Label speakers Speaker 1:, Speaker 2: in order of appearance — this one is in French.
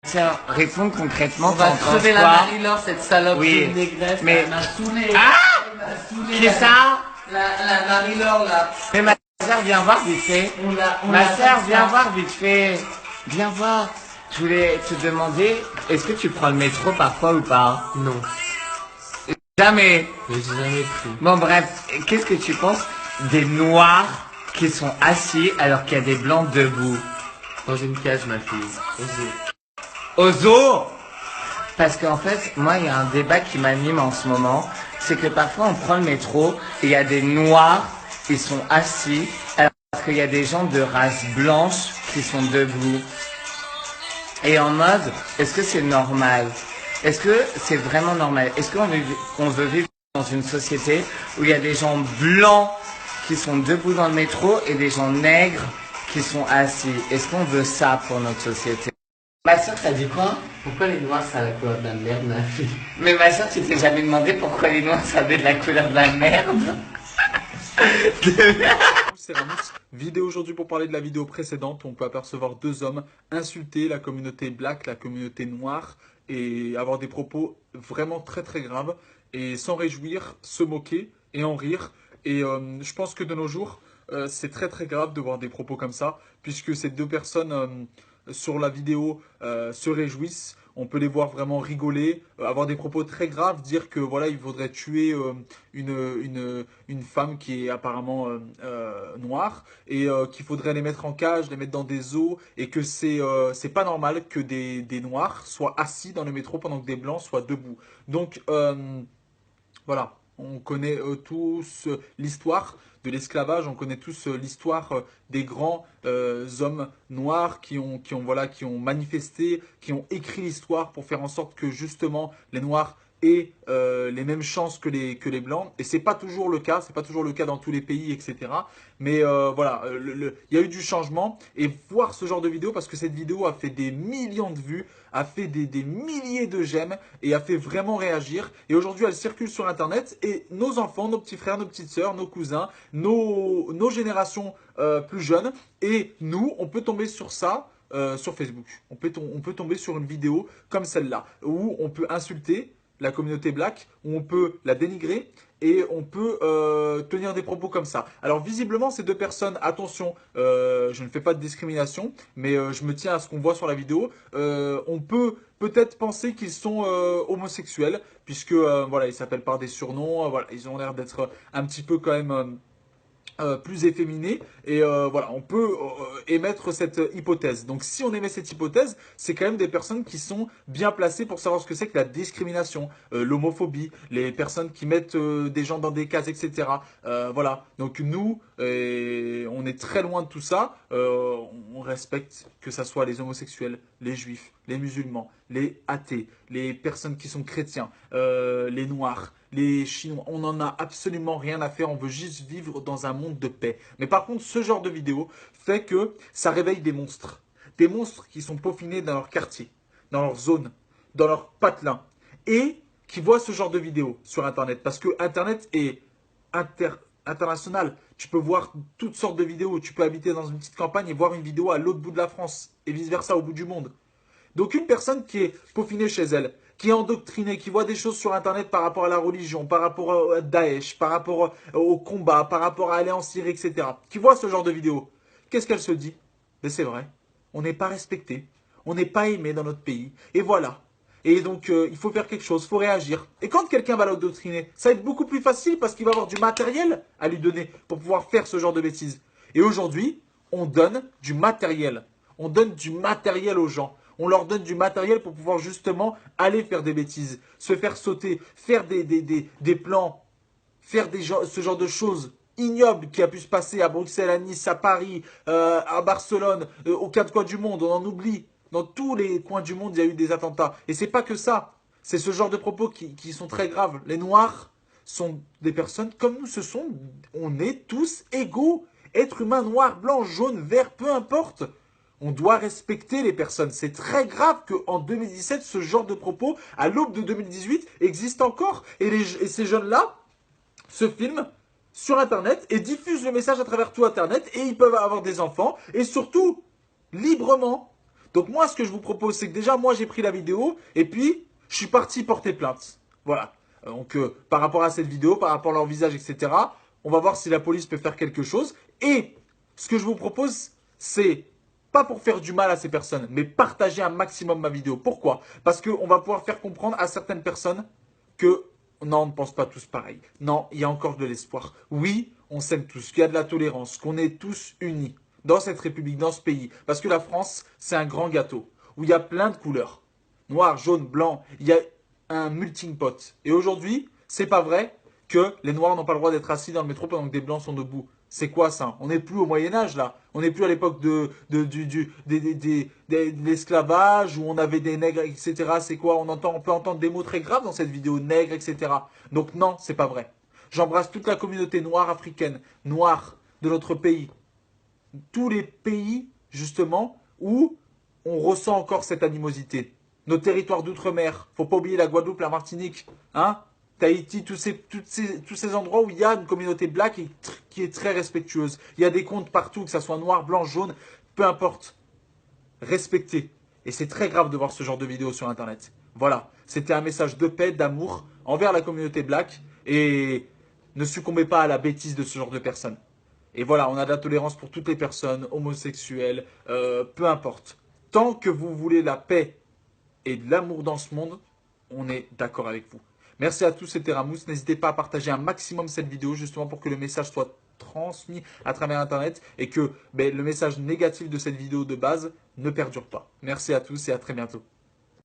Speaker 1: Tiens, réponds concrètement.
Speaker 2: On va crever la Marie-Laure, cette salope
Speaker 1: oui,
Speaker 2: de négresse.
Speaker 1: mais...
Speaker 2: Elle m'a saoulé.
Speaker 1: Qui est ça?
Speaker 2: La Marie-Laure, là.
Speaker 1: Mais ma soeur, viens voir vite fait. Ma soeur, viens voir vite fait. Viens voir. Je voulais te demander, est-ce que tu prends le métro parfois ou pas?
Speaker 2: Non.
Speaker 1: Jamais.
Speaker 2: Mais j'ai jamais pris.
Speaker 1: Bon bref, qu'est-ce que tu penses des noirs qui sont assis alors qu'il y a des blancs debout?
Speaker 2: Dans une cage, ma fille.
Speaker 1: Au zoo? Parce qu'en fait, moi, il y a un débat qui m'anime en ce moment. C'est que parfois, on prend le métro et il y a des noirs qui sont assis alors qu'il y a des gens de race blanche qui sont debout. Et en mode, est-ce que c'est normal? Est-ce que c'est vraiment normal? Est-ce qu'on veut vivre dans une société où il y a des gens blancs qui sont debout dans le métro et des gens nègres qui sont assis? Est-ce qu'on veut ça pour notre société? Ma soeur, t'as dit quoi?
Speaker 2: Pourquoi les noirs, ça a la couleur de la merde, ma fille?
Speaker 1: Mais ma soeur, tu t'es jamais demandé pourquoi les noirs, ça avait de la couleur de la merde?
Speaker 3: C'est Ramos. Vidéo aujourd'hui pour parler de la vidéo précédente où on peut apercevoir deux hommes insulter la communauté black, la communauté noire et avoir des propos vraiment très très graves et s'en réjouir, se moquer et en rire. Et je pense que de nos jours, c'est très très grave de voir des propos comme ça puisque ces deux personnes sur la vidéo se réjouissent. On peut les voir vraiment rigoler, avoir des propos très graves, dire que voilà, il faudrait tuer une femme qui est apparemment noire et qu'il faudrait les mettre en cage, les mettre dans des zoos et que c'est pas normal que des noirs soient assis dans le métro pendant que des blancs soient debout. Donc voilà, on connaît tous l'histoire de l'esclavage, on connaît tous l'histoire des grands hommes noirs qui ont manifesté, qui ont écrit l'histoire pour faire en sorte que justement les noirs aient les mêmes chances que les blancs. Et c'est pas toujours le cas, c'est pas toujours le cas dans tous les pays, etc. Mais voilà, il y a eu du changement. Et voir ce genre de vidéo, parce que cette vidéo a fait des millions de vues, a fait des milliers de j'aime et a fait vraiment réagir. Et aujourd'hui, elle circule sur Internet et nos enfants, nos petits frères, nos petites sœurs, nos cousins, nos générations plus jeunes et nous, on peut tomber sur ça sur Facebook. On peut tomber sur une vidéo comme celle-là où on peut insulter la communauté black, où on peut la dénigrer et on peut tenir des propos comme ça. Alors visiblement, ces deux personnes, attention, je ne fais pas de discrimination, mais je me tiens à ce qu'on voit sur la vidéo. On peut peut-être penser qu'ils sont homosexuels, puisque voilà, ils s'appellent par des surnoms, voilà, ils ont l'air d'être un petit peu quand même plus efféminé et voilà, on peut émettre cette hypothèse. Donc si on émet cette hypothèse, c'est quand même des personnes qui sont bien placées pour savoir ce que c'est que la discrimination, l'homophobie, les personnes qui mettent des gens dans des cases, etc. Voilà, donc nous, on est très loin de tout ça. On respecte que ça soit les homosexuels, les juifs, les musulmans, les athées, les personnes qui sont chrétiens, les noirs, les Chinois, on n'en a absolument rien à faire, on veut juste vivre dans un monde de paix. Mais par contre, ce genre de vidéo fait que ça réveille des monstres qui sont peaufinés dans leur quartier, dans leur zone, dans leur patelin, et qui voient ce genre de vidéo sur Internet, parce que Internet est international. Tu peux voir toutes sortes de vidéos, tu peux habiter dans une petite campagne et voir une vidéo à l'autre bout de la France, et vice-versa au bout du monde. Donc une personne qui est peaufinée chez elle, qui est endoctrinée, qui voit des choses sur Internet par rapport à la religion, par rapport à Daesh, par rapport au combat, par rapport à aller en Syrie, etc., qui voit ce genre de vidéos, qu'est-ce qu'elle se dit? Mais c'est vrai, on n'est pas respecté, on n'est pas aimé dans notre pays, et voilà. Et donc, il faut faire quelque chose, il faut réagir. Et quand quelqu'un va l'endoctriner, ça va être beaucoup plus facile parce qu'il va avoir du matériel à lui donner pour pouvoir faire ce genre de bêtises. Et aujourd'hui, on donne du matériel. On donne du matériel aux gens. On leur donne du matériel pour pouvoir justement aller faire des bêtises, se faire sauter, faire des plans, faire ce genre de choses ignobles qui a pu se passer à Bruxelles, à Nice, à Paris, à Barcelone, aux quatre coins du monde, on en oublie. Dans tous les coins du monde, il y a eu des attentats. Et c'est pas que ça. C'est ce genre de propos qui sont très graves. Les Noirs sont des personnes comme nous, on est tous égaux. Être humain, noir, blanc, jaune, vert, peu importe. On doit respecter les personnes. C'est très grave qu'en 2017, ce genre de propos, à l'aube de 2018, existe encore. Et ces jeunes-là se filment sur Internet et diffusent le message à travers tout Internet. Et ils peuvent avoir des enfants. Et surtout, librement, Donc moi, ce que je vous propose, c'est que déjà, moi, j'ai pris la vidéo et puis, je suis parti porter plainte. Voilà. Donc, par rapport à cette vidéo, par rapport à leur visage, etc., on va voir si la police peut faire quelque chose. Et ce que je vous propose, c'est pas pour faire du mal à ces personnes, mais partager un maximum ma vidéo. Pourquoi? Parce qu'on va pouvoir faire comprendre à certaines personnes que non, on ne pense pas tous pareil. Non, il y a encore de l'espoir. Oui, on s'aime tous, qu'il y a de la tolérance, qu'on est tous unis dans cette république, dans ce pays. Parce que la France, c'est un grand gâteau où il y a plein de couleurs. Noir, jaune, blanc, il y a un melting pot. Et aujourd'hui, c'est pas vrai que les Noirs n'ont pas le droit d'être assis dans le métro pendant que des Blancs sont debout. C'est quoi ça? On n'est plus au Moyen-Âge là. On n'est plus à l'époque de l'esclavage où on avait des nègres, etc. C'est quoi? On peut entendre des mots très graves dans cette vidéo, nègres, etc. Donc non, c'est pas vrai. J'embrasse toute la communauté noire africaine, noire de notre pays. Tous les pays, justement, où on ressent encore cette animosité. Nos territoires d'outre-mer, faut pas oublier la Guadeloupe, la Martinique, hein? Tahiti, tous ces endroits où il y a une communauté black qui est très respectueuse. Il y a des comptes partout, que ce soit noir, blanc, jaune, peu importe. Respectez. Et c'est très grave de voir ce genre de vidéos sur Internet. Voilà, c'était un message de paix, d'amour envers la communauté black. Et ne succombez pas à la bêtise de ce genre de personnes. Et voilà, on a de la tolérance pour toutes les personnes, homosexuelles, peu importe. Tant que vous voulez la paix et de l'amour dans ce monde, on est d'accord avec vous. Merci à tous, c'était Ramous. N'hésitez pas à partager un maximum cette vidéo justement pour que le message soit transmis à travers Internet et que le message négatif de cette vidéo de base ne perdure pas. Merci à tous et à très bientôt.